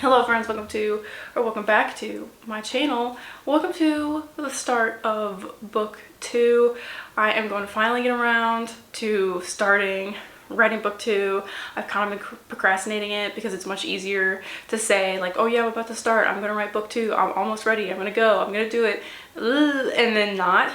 Hello friends, welcome back to my channel. Welcome to the start of book 2. I am going to finally get around to starting writing book 2. I've kind of been procrastinating it because it's much easier to say like, oh yeah, I'm about to start, I'm gonna write book 2, I'm almost ready, I'm gonna go, I'm gonna do it, and then not.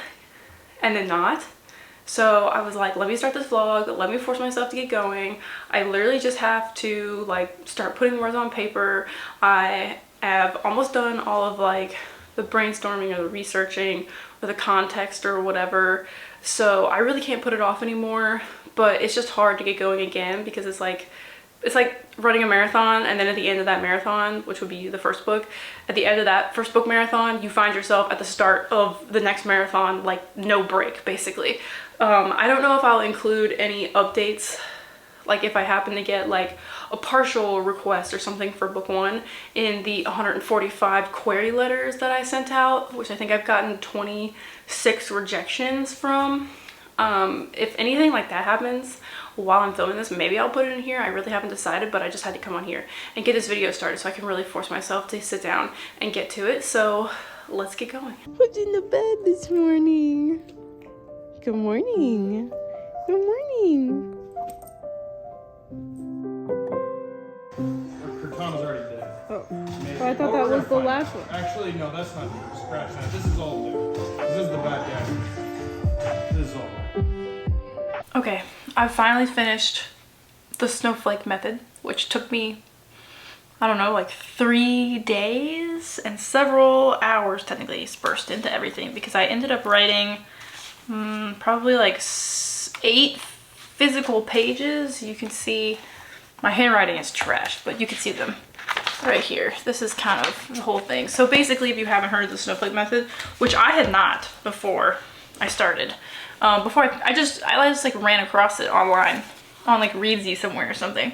So I was like, let me start this vlog, let me force myself to get going. I literally just have to like start putting words on paper. I have almost done all of like the brainstorming or the researching or the context or whatever. So I really can't put it off anymore, but it's just hard to get going again because it's like running a marathon, and then at the end of that marathon, which would be the first book, at the end of that first book marathon, you find yourself at the start of the next marathon, like no break basically. I don't know if I'll include any updates, like if I happen to get like a partial request or something for book 1 in the 145 query letters that I sent out, which I think I've gotten 26 rejections from. If anything like that happens while I'm filming this, maybe I'll put it in here. I really haven't decided, but I just had to come on here and get this video started so I can really force myself to sit down and get to it. So let's get going. Who's in the bed this morning? Good morning. Good morning. Cortana's already dead. Oh, I thought that was the last one. Actually, no, that's not new. Scratch that. This is all new. This is the bad guy. This is all. Okay, I finally finished the Snowflake method, which took me, I don't know, like 3 days and several hours technically dispersed into everything, because I ended up writing probably like 8 physical pages. You can see my handwriting is trash, but you can see them right here. This is kind of the whole thing. So basically, if you haven't heard of the Snowflake method, which I had not before I started, I just like ran across it online on like Readsy somewhere or something.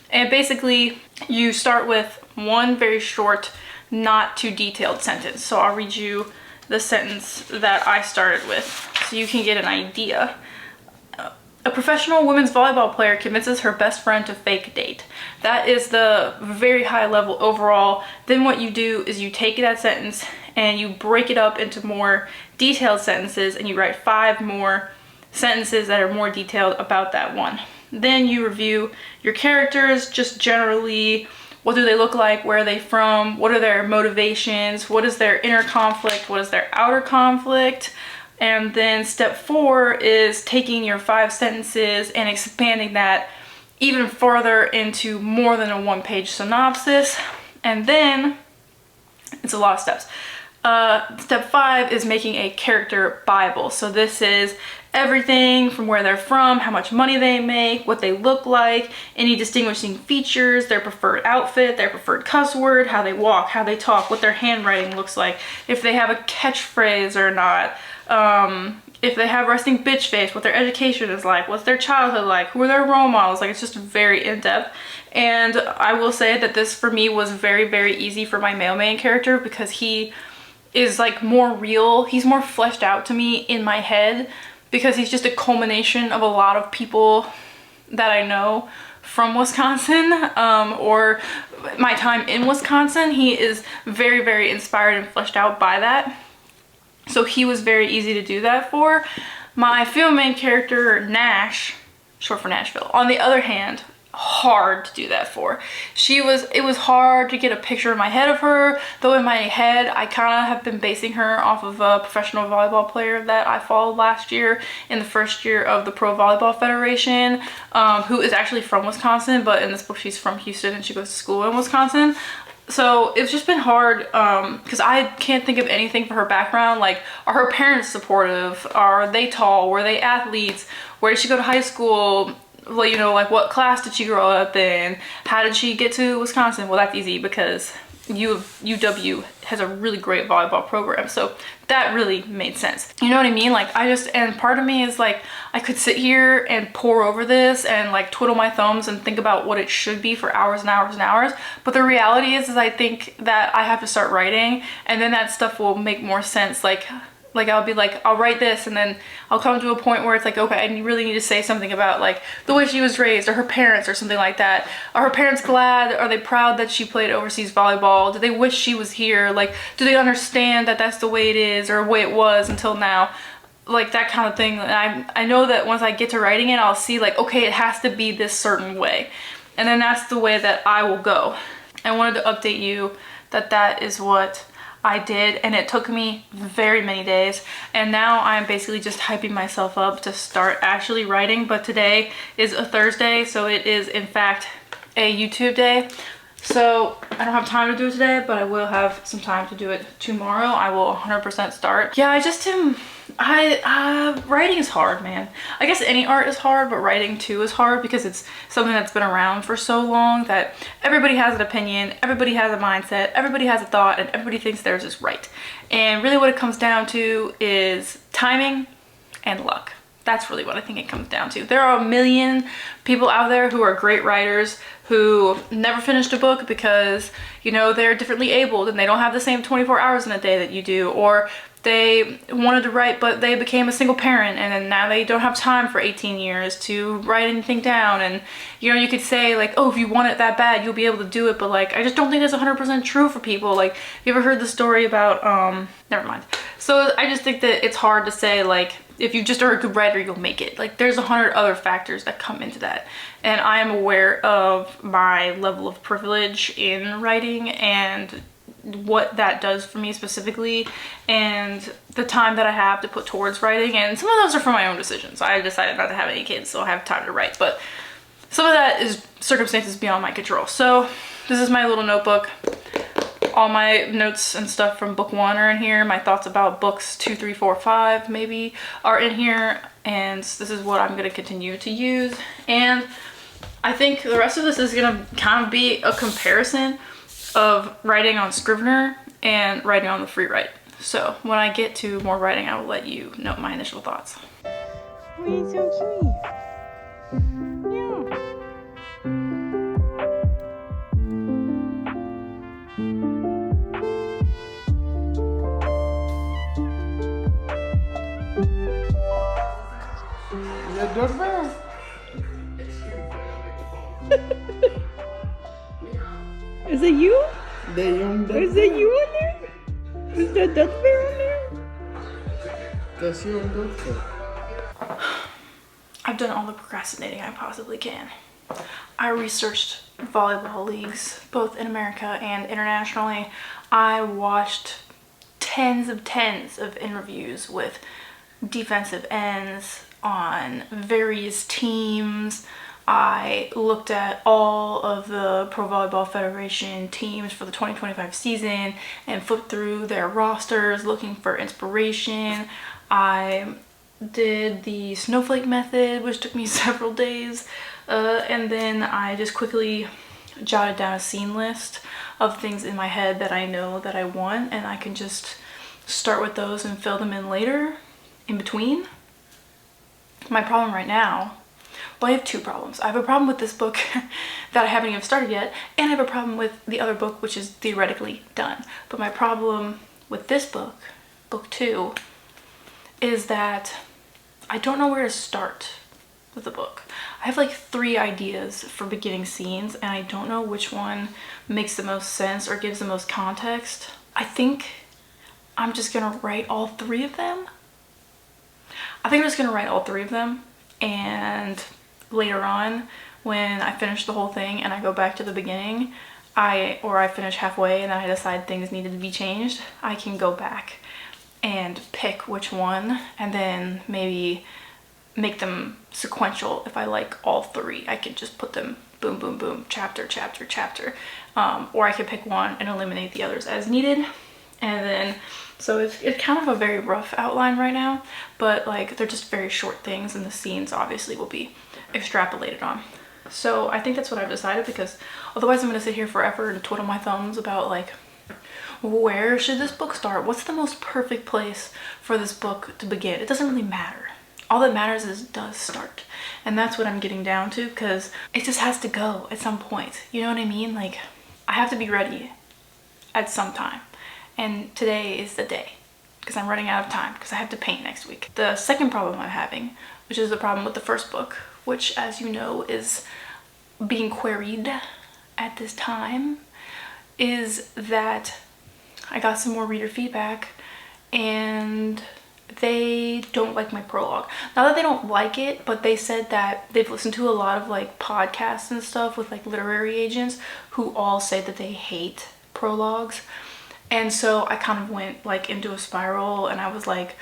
And basically you start with one very short, not too detailed sentence. So I'll read you the sentence that I started with so you can get an idea. A professional women's volleyball player convinces her best friend to fake date. That is the very high level overall. Then what you do is you take that sentence and you break it up into more detailed sentences, and you write 5 more sentences that are more detailed about that one. Then you review your characters, just generally, what do they look like, where are they from, what are their motivations, what is their inner conflict, what is their outer conflict. And then step 4 is taking your 5 sentences and expanding that even further into more than a 1-page synopsis. And then it's a lot of steps. Step 5 is making a character Bible. So this is everything from where they're from, how much money they make, what they look like, any distinguishing features, their preferred outfit, their preferred cuss word, how they walk, how they talk, what their handwriting looks like, if they have a catchphrase or not, if they have resting bitch face, what their education is like, what's their childhood like, who are their role models. Like, it's just very in-depth. And I will say that this for me was very, very easy for my male main character, because he is like more real, he's more fleshed out to me in my head, because he's just a culmination of a lot of people that I know from Wisconsin, or my time in Wisconsin. He is very, very inspired and fleshed out by that. So he was very easy to do that for. My female main character, Nash, short for Nashville, on the other hand, hard to do that for. It was hard to get a picture in my head of her, though in my head I kind of have been basing her off of a professional volleyball player that I followed last year in the first year of the Pro Volleyball Federation, who is actually from Wisconsin, but in this book she's from Houston and she goes to school in Wisconsin. So it's just been hard because I can't think of anything for her background. Like, are her parents supportive? Are they tall? Were they athletes? Where did she go to high school? Well, you know, like what class did she grow up in? How did she get to Wisconsin? Well, that's easy because UW has a really great volleyball program, so that really made sense. You know what I mean? Like, and part of me is like, I could sit here and pore over this and like twiddle my thumbs and think about what it should be for hours and hours and hours, but the reality is I think that I have to start writing, and then that stuff will make more sense. Like Like I'll be like, I'll write this and then I'll come to a point where it's like, okay, I really need to say something about like the way she was raised or her parents or something like that. Are her parents glad? Are they proud that she played overseas volleyball? Do they wish she was here? Like, do they understand that that's the way it is or the way it was until now? Like that kind of thing. And I know that once I get to writing it, I'll see like, okay, it has to be this certain way. And then that's the way that I will go. I wanted to update you that that is what I did, and it took me very many days, and now I'm basically just hyping myself up to start actually writing. But today is a Thursday, so it is in fact a YouTube day. So I don't have time to do it today, but I will have some time to do it tomorrow. I will 100% start. Yeah, I just am, writing is hard, man. I guess any art is hard, but writing too is hard because it's something that's been around for so long that everybody has an opinion, everybody has a mindset, everybody has a thought, and everybody thinks theirs is right. And really what it comes down to is timing and luck. That's really what I think it comes down to. There are a million people out there who are great writers who never finished a book because, you know, they're differently abled and they don't have the same 24 hours in a day that you do, or they wanted to write but they became a single parent and then now they don't have time for 18 years to write anything down. And you know, you could say like, oh, if you want it that bad you'll be able to do it, but like I just don't think that's 100% true for people. Like, you ever heard the story about never mind. So I just think that it's hard to say like, if you just are a good writer you'll make it. Like, there's 100 other factors that come into that, and I am aware of my level of privilege in writing and what that does for me specifically, and the time that I have to put towards writing. And some of those are for my own decisions. I decided not to have any kids, so I have time to write, but some of that is circumstances beyond my control. So this is my little notebook. All my notes and stuff from book 1 are in here. My thoughts about books 2, 3, 4, 5 maybe are in here, and this is what I'm going to continue to use. And I think the rest of this is going to kind of be a comparison of writing on Scrivener and writing on the free write. So when I get to more writing, I will let you know my initial thoughts. Oh, he's so cute. Yeah. Yeah, duck bear. Is it you? The young duck Is it you on there? Is the duck bear on there? That's young duck bear. I've done all the procrastinating I possibly can. I researched volleyball leagues, both in America and internationally. I watched tens of interviews with defensive ends on various teams. I looked at all of the Pro Volleyball Federation teams for the 2025 season and flipped through their rosters looking for inspiration. I did the Snowflake method, which took me several days, and then I just quickly jotted down a scene list of things in my head that I know that I want, and I can just start with those and fill them in later in between. My problem right now, well, I have two problems. I have a problem with this book that I haven't even started yet, and I have a problem with the other book, which is theoretically done. But my problem with this book, book 2, is that I don't know where to start with the book. I have like 3 ideas for beginning scenes, and I don't know which one makes the most sense or gives the most context. I think I'm just gonna write all 3 of them. And later on, when I finish the whole thing and I go back to the beginning, or I finish halfway and then I decide things needed to be changed, I can go back and pick which one and then maybe make them sequential. If I like all 3, I can just put them boom, boom, boom, chapter, chapter, chapter. Or I could pick one and eliminate the others as needed. And then, so it's kind of a very rough outline right now, but like they're just very short things, and the scenes obviously will be extrapolated on. So I think that's what I've decided, because otherwise I'm gonna sit here forever and twiddle my thumbs about like, where should this book start? What's the most perfect place for this book to begin? It doesn't really matter. All that matters is it does start. And that's what I'm getting down to, because it just has to go at some point. You know what I mean? Like, I have to be ready at some time. And today is the day. because I'm running out of time because I have to paint next week. The second problem I'm having, which is the problem with the first book, which as you know is being queried at this time, is that I got some more reader feedback and they don't like my prologue. Not that they don't like it, but they said that they've listened to a lot of like podcasts and stuff with like literary agents who all say that they hate prologues. And so I kind of went like into a spiral, and I was like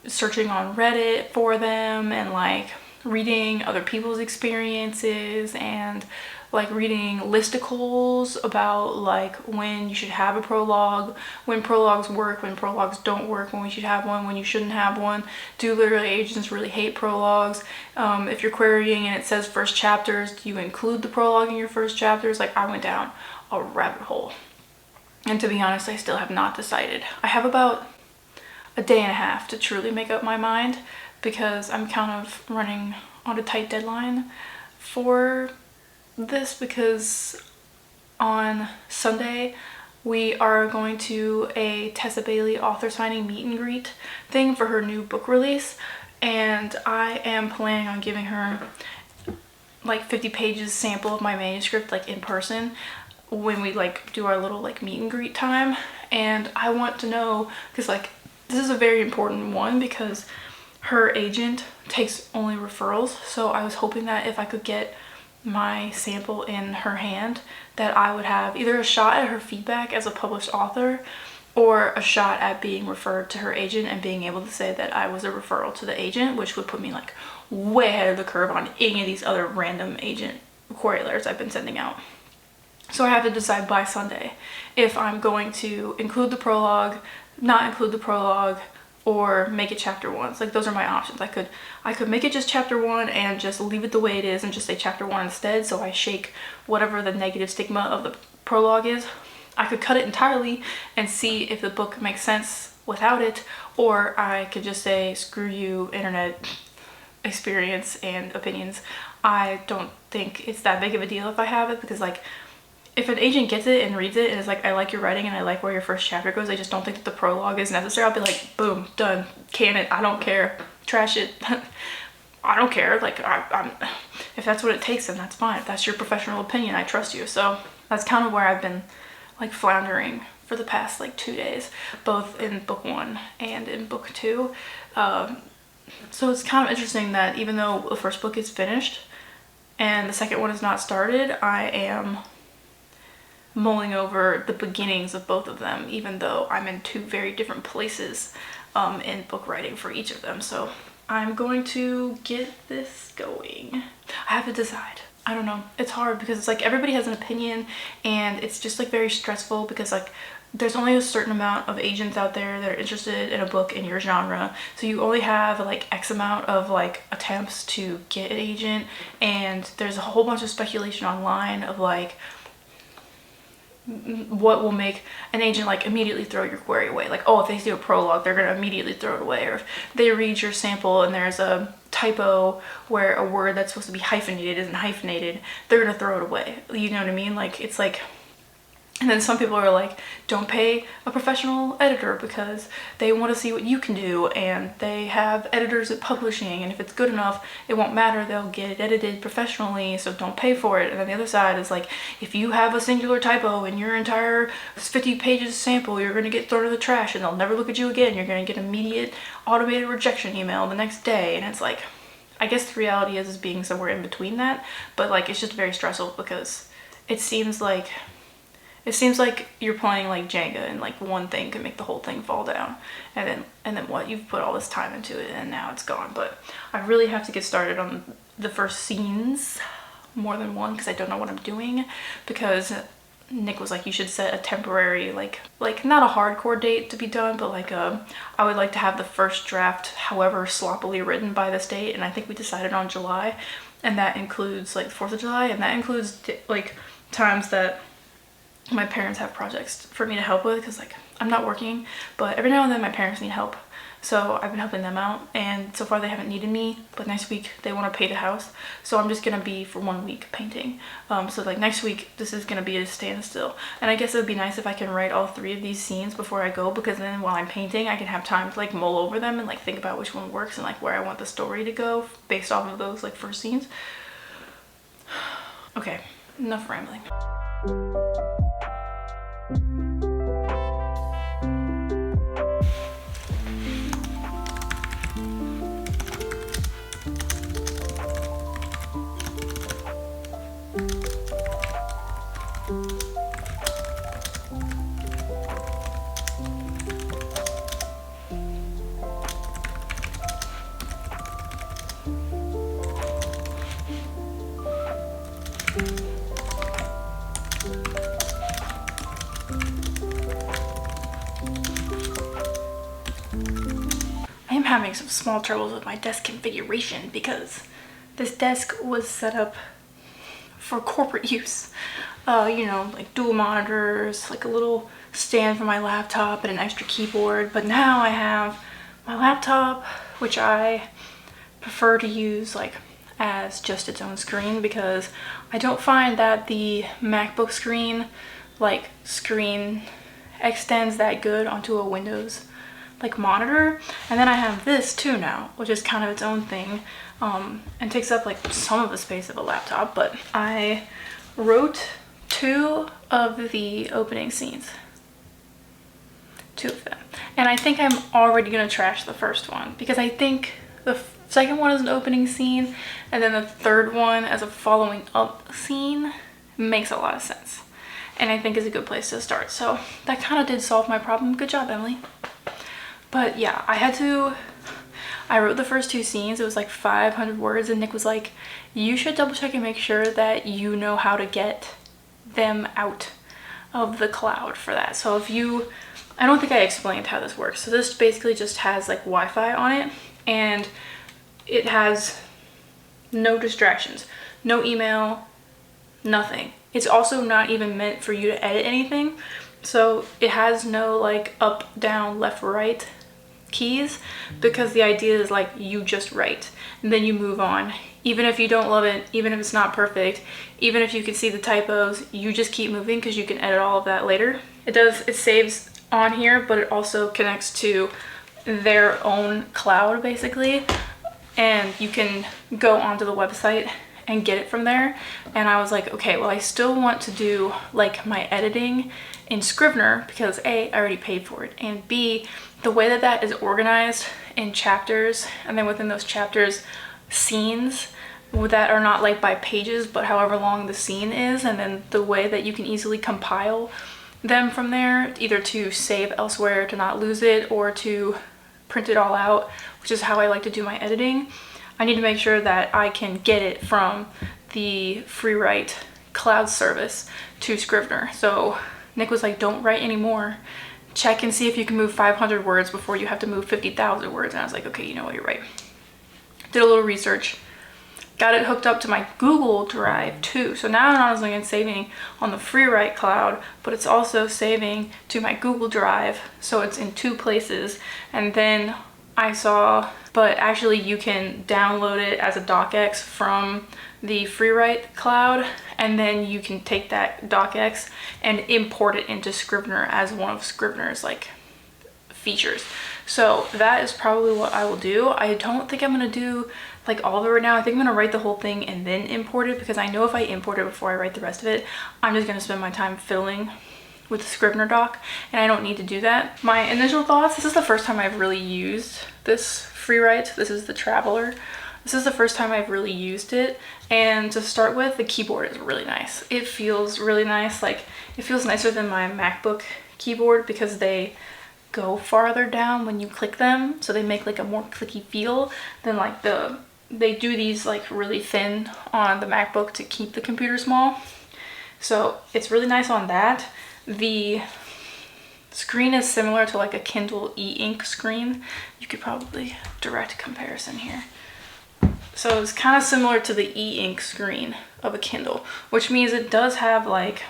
searching on Reddit for them and like reading other people's experiences and like reading listicles about like when you should have a prologue, when prologues work, when prologues don't work, when we should have one, when you shouldn't have one. Do literary agents really hate prologues? If you're querying and it says first chapters, do you include the prologue in your first chapters? Like, I went down a rabbit hole. And to be honest, I still have not decided. I have about a day and a half to truly make up my mind because I'm kind of running on a tight deadline for this, because on Sunday we are going to a Tessa Bailey author signing meet and greet thing for her new book release, and I am planning on giving her like 50 pages sample of my manuscript like in person when we like do our little like meet and greet time. And I want to know, because like this is a very important one because her agent takes only referrals, so I was hoping that if I could get my sample in her hand that I would have either a shot at her feedback as a published author or a shot at being referred to her agent and being able to say that I was a referral to the agent, which would put me like way ahead of the curve on any of these other random agent query letters I've been sending out. So I have to decide by Sunday if I'm going to include the prologue, not include the prologue, or make it chapter 1. So like those are my options. I could make it just chapter 1 and just leave it the way it is and just say chapter 1 instead, so I shake whatever the negative stigma of the prologue is. I could cut it entirely and see if the book makes sense without it, or I could just say screw you internet experience and opinions. I don't think it's that big of a deal if I have it, because like if an agent gets it and reads it and is like, I like your writing and I like where your first chapter goes, I just don't think that the prologue is necessary, I'll be like, boom, done, can it, I don't care, trash it. I don't care, like I'm if that's what it takes, then that's fine. If that's your professional opinion, I trust you. So that's kind of where I've been like floundering for the past like 2 days, both in book 1 and in book 2. So it's kind of interesting that even though the first book is finished and the second one is not started, I am mulling over the beginnings of both of them, even though I'm in 2 very different places in book writing for each of them. So I'm going to get this going. I have to decide. I don't know. It's hard because it's like everybody has an opinion, and it's just like very stressful because like there's only a certain amount of agents out there that are interested in a book in your genre, so you only have like X amount of like attempts to get an agent, and there's a whole bunch of speculation online of like what will make an agent like immediately throw your query away. Like, oh, if they see a prologue, they're gonna immediately throw it away. Or if they read your sample and there's a typo where a word that's supposed to be hyphenated isn't hyphenated, they're gonna throw it away. You know what I mean? Like, it's like, and then some people are like, don't pay a professional editor because they want to see what you can do, and they have editors at publishing, and if it's good enough, it won't matter, they'll get it edited professionally, so don't pay for it. And then the other side is like, if you have a singular typo in your entire 50 pages sample, you're going to get thrown in the trash and they'll never look at you again. You're going to get immediate automated rejection email the next day. And it's like, I guess the reality is being somewhere in between that, but like it's just very stressful because it seems like you're playing like Jenga, and like one thing can make the whole thing fall down, and then what, you've put all this time into it and now it's gone. But I really have to get started on the first scenes, more than one, because I don't know what I'm doing, because Nick was like, you should set a temporary like not a hardcore date to be done, but like I would like to have the first draft however sloppily written by this date, and I think we decided on July, and that includes like the 4th of July, and that includes like times that my parents have projects for me to help with, because like I'm not working, but every now and then my parents need help So I've been helping them out, and so far they haven't needed me, but next week they want to paint a house. So I'm just gonna be for 1 week painting. So like next week, this is gonna be a standstill. And I guess it would be nice if I can write all 3 of these scenes before I go, because then while I'm painting, I can have time to like mull over them and like think about which one works and like where I want the story to go based off of those like first scenes. Okay, enough rambling. Having some small troubles with my desk configuration because this desk was set up for corporate use. You know, like dual monitors, like a little stand for my laptop and an extra keyboard. But now I have my laptop, which I prefer to use like as just its own screen, because I don't find that the MacBook screen extends that good onto a Windows like monitor. And then I have this too now, which is kind of its own thing, and takes up like some of the space of a laptop. But I wrote 2 of the opening scenes, 2 of them, and I think I'm already gonna trash the first one, because I think the second one is an opening scene and then the third one as a following up scene makes a lot of sense, and I think is a good place to start. So that kind of did solve my problem. Good job, Emily. But yeah, I wrote the first 2 scenes. It was like 500 words, and Nick was like, you should double check and make sure that you know how to get them out of the cloud for that. So I don't think I explained how this works. So this basically just has like Wi-Fi on it, and it has no distractions, no email, nothing. It's also not even meant for you to edit anything. So it has no like up, down, left, right keys, because the idea is like you just write and then you move on. Even if you don't love it, even if it's not perfect, even if you can see the typos, you just keep moving because you can edit all of that later. It saves on here, but it also connects to their own cloud basically, and you can go onto the website and get it from there. And I was like, okay, well I still want to do like my editing in Scrivener, because A, I already paid for it, and B, the way that that is organized in chapters, and then within those chapters scenes that are not like by pages but however long the scene is, and then the way that you can easily compile them from there, either to save elsewhere to not lose it or to print it all out, which is how I like to do my editing. I need to make sure that I can get it from the FreeWrite cloud service to Scrivener. So Nick was like, don't write anymore. Check and see if you can move 500 words before you have to move 50,000 words. And I was like, okay, you know what, you're right. Did a little research. Got it hooked up to my Google Drive too. So now not only am I saving on the FreeWrite cloud, but it's also saving to my Google Drive. So it's in 2 places. And then I saw, but actually you can download it as a docx from the FreeWrite cloud, and then you can take that docx and import it into Scrivener as one of Scrivener's like features. So that is probably what I will do. I don't think I'm gonna do like all of it right now. I think I'm gonna write the whole thing and then import it, because I know if I import it before I write the rest of it, I'm just gonna spend my time fiddling with the Scrivener doc, and I don't need to do that. My initial thoughts, this is the first time I've really used this FreeWrite. This is the Traveler. This is the first time I've really used it, and to start with, the keyboard is really nice. It feels really nice. Like, it feels nicer than my MacBook keyboard because they go farther down when you click them, so they make like a more clicky feel than like they do these like really thin on the MacBook to keep the computer small. So it's really nice on that. The screen is similar to like a Kindle e-ink screen. You could probably direct comparison here. So it's kind of similar to the e-ink screen of a Kindle, which means it does have like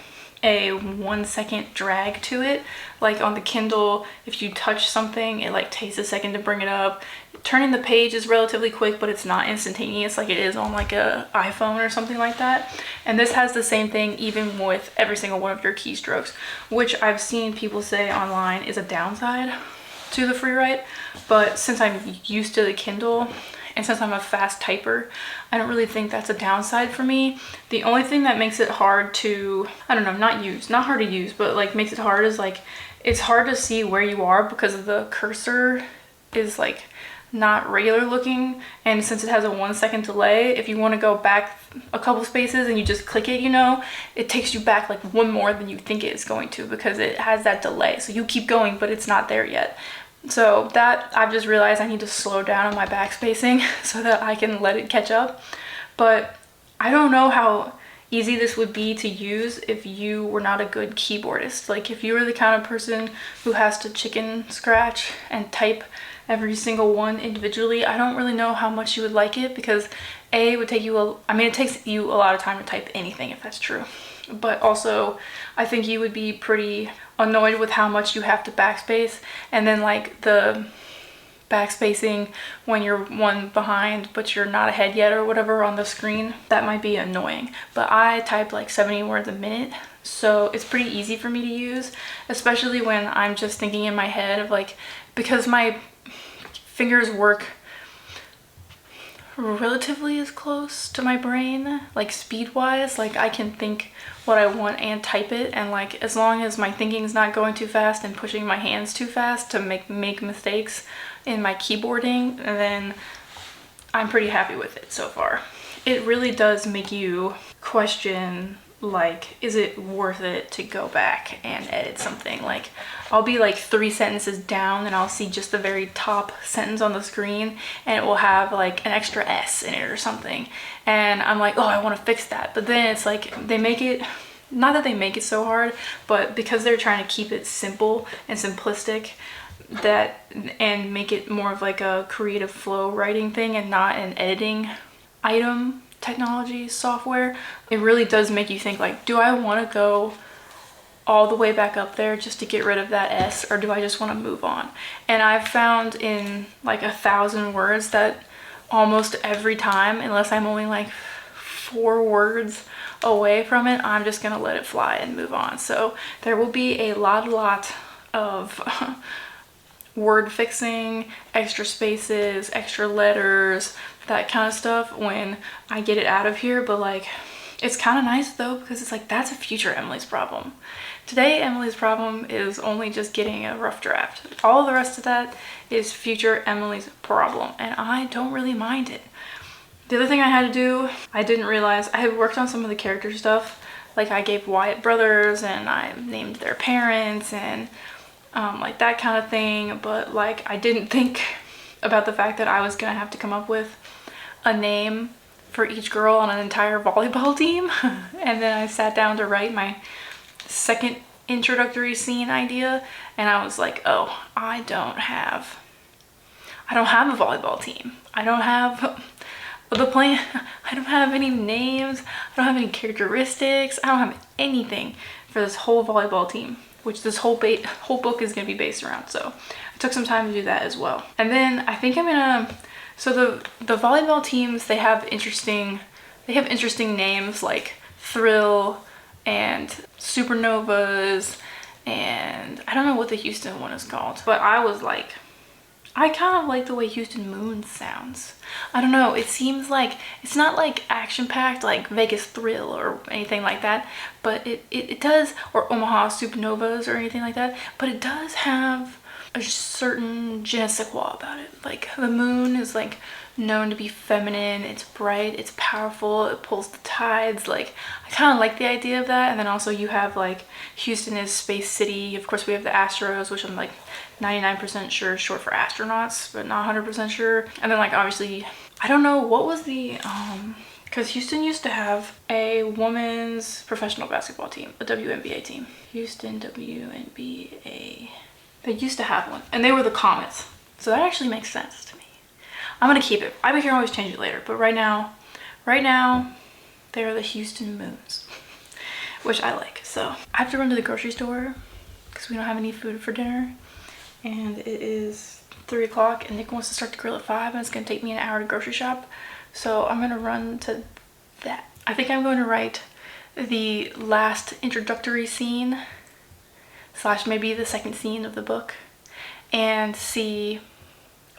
a 1 second drag to it. Like on the Kindle, if you touch something, it like takes a second to bring it up. Turning the page is relatively quick, but it's not instantaneous like it is on like a iPhone or something like that. And this has the same thing even with every single one of your keystrokes, which I've seen people say online is a downside to the free write. But since I'm used to the Kindle, and since I'm a fast typer, I don't really think that's a downside for me. The only thing that makes it hard to, I don't know, not hard to use, but like makes it hard is like, it's hard to see where you are because the cursor is like not regular looking. And since it has a 1 second delay, if you want to go back a couple spaces and you just click it, you know, it takes you back like one more than you think it's going to because it has that delay. So you keep going, but it's not there yet. So that, I've just realized I need to slow down on my backspacing so that I can let it catch up. But I don't know how easy this would be to use if you were not a good keyboardist. Like if you were the kind of person who has to chicken scratch and type every single one individually, I don't really know how much you would like it because A, it would take you it takes you a lot of time to type anything if that's true. But also, I think you would be pretty annoyed with how much you have to backspace, and then like the backspacing when you're one behind but you're not ahead yet or whatever on the screen, that might be annoying. But I type like 70 words a minute, so it's pretty easy for me to use, especially when I'm just thinking in my head of like, because my fingers work relatively as close to my brain, like speed wise, like I can think what I want and type it, and like as long as my thinking's not going too fast and pushing my hands too fast to make mistakes in my keyboarding, then I'm pretty happy with it so far. It really does make you question, like, is it worth it to go back and edit something? Like, I'll be like 3 sentences down and I'll see just the very top sentence on the screen and it will have like an extra S in it or something. And I'm like, oh, I want to fix that. But then it's like, they make it, not that they make it so hard, but because they're trying to keep it simple and simplistic, that, and make it more of like a creative flow writing thing and not an editing item technology software, it really does make you think like, do I want to go all the way back up there just to get rid of that S, or do I just want to move on? And I've found in like 1,000 words that almost every time, unless I'm only like 4 words away from it, I'm just gonna let it fly and move on. So there will be a lot of word fixing, extra spaces, extra letters, that kind of stuff when I get it out of here. But like, it's kind of nice though, because it's like, that's a future Emily's problem. Today, Emily's problem is only just getting a rough draft. All the rest of that is future Emily's problem, and I don't really mind it. The other thing I had to do, I didn't realize, I had worked on some of the character stuff. Like I gave Wyatt brothers and I named their parents and like that kind of thing. But like, I didn't think about the fact that I was gonna have to come up with a name for each girl on an entire volleyball team. And then I sat down to write my second introductory scene idea and I was like, oh, I don't have a volleyball team. I don't have the plan. I don't have any names. I don't have any characteristics. I don't have anything for this whole volleyball team, which this whole book is going to be based around. So I took some time to do that as well. And then I think I'm gonna, so the volleyball teams, they have interesting names like Thrill and Supernovas, and I don't know what the Houston one is called, but I was like, I kind of like the way Houston Moon sounds. I don't know, it seems like, it's not like action-packed like Vegas Thrill or anything like that, but it does, or Omaha Supernovas or anything like that, but it does have a certain je ne sais quoi about it. Like the moon is like known to be feminine, it's bright, it's powerful, it pulls the tides. Like I kind of like the idea of that. And then also you have like Houston is Space City. Of course we have the Astros, which I'm like 99% sure is short for astronauts, but not 100% sure. And then like obviously, I don't know what was the because Houston used to have a women's professional basketball team, a WNBA team. Houston WNBA. They used to have one, and they were the Comets. So that actually makes sense to me. I'm gonna keep it. I can always change it later, but right now, they're the Houston Moons. which I like. So I have to run to the grocery store because we don't have any food for dinner, and it is 3 o'clock and Nick wants to start the grill at 5 and it's gonna take me an hour to grocery shop. So I'm gonna run to that. I think I'm going to write the last introductory scene / maybe the second scene of the book and see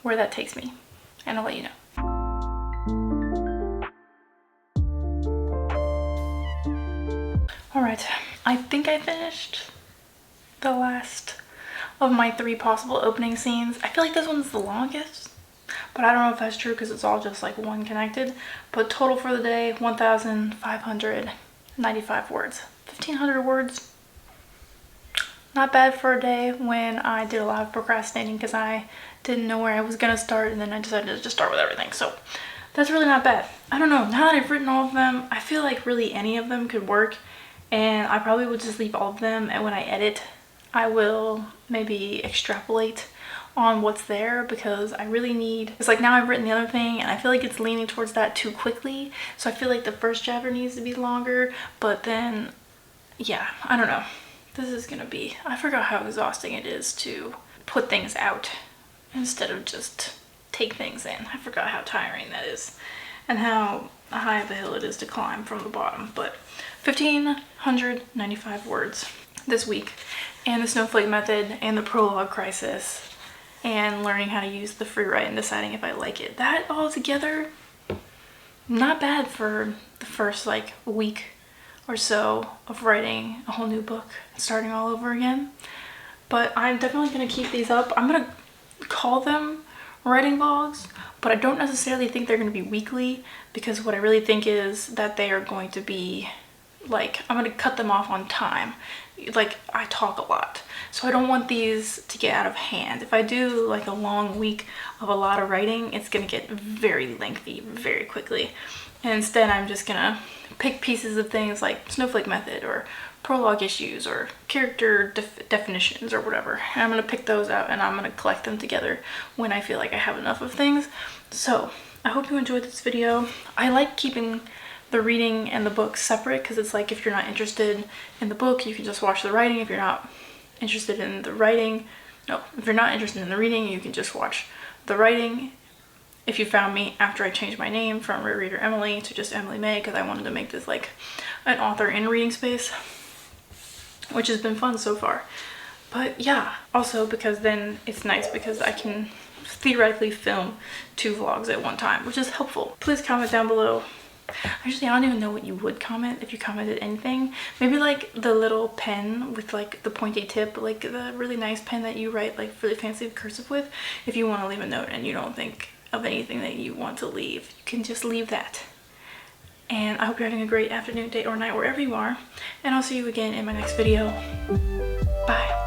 where that takes me, and I'll let you know. Alright, I think I finished the last of my 3 possible opening scenes. I feel like this one's the longest, but I don't know if that's true because it's all just like one connected. But total for the day, 1,595 words. 1,500 words. Not bad for a day when I did a lot of procrastinating because I didn't know where I was gonna start, and then I decided to just start with everything. So that's really not bad. I don't know, now that I've written all of them, I feel like really any of them could work, and I probably would just leave all of them, and when I edit I will maybe extrapolate on what's there, because I really need, it's like now I've written the other thing and I feel like it's leaning towards that too quickly, so I feel like the first chapter needs to be longer. But then yeah, I don't know, this is gonna be, I forgot how exhausting it is to put things out instead of just take things in. I forgot how tiring that is and how high of a hill it is to climb from the bottom. But 1,595 words this week, and the Snowflake method and the prologue crisis and learning how to use the free write and deciding if I like it. That all together, not bad for the first like week or so of writing a whole new book and starting all over again. But I'm definitely going to keep these up. I'm going to call them writing vlogs, but I don't necessarily think they're going to be weekly, because what I really think is that they are going to be like, I'm going to cut them off on time. Like, I talk a lot, so I don't want these to get out of hand. If I do like a long week of a lot of writing, it's going to get very lengthy very quickly. And instead I'm just gonna pick pieces of things like Snowflake method or prologue issues or character definitions or whatever, and I'm gonna pick those out and I'm gonna collect them together when I feel like I have enough of things. So I hope you enjoyed this video. I like keeping the reading and the book separate, because it's like if you're not interested in the book, you can just watch the writing. If you're not interested in the writing, if you're not interested in the reading, you can just watch the writing. If you found me after I changed my name from RealReaderEmily to just Emily May, because I wanted to make this like an author in reading space, which has been fun so far. But yeah, also because then it's nice because I can theoretically film 2 vlogs at one time, which is helpful. Please comment down below. Actually, I don't even know what you would comment if you commented anything. Maybe like the little pen with like the pointy tip, like the really nice pen that you write like really fancy cursive with. If you want to leave a note and you don't think of anything that you want to leave, you can just leave that. And I hope you're having a great afternoon, day, or night wherever you are, and I'll see you again in my next video. Bye.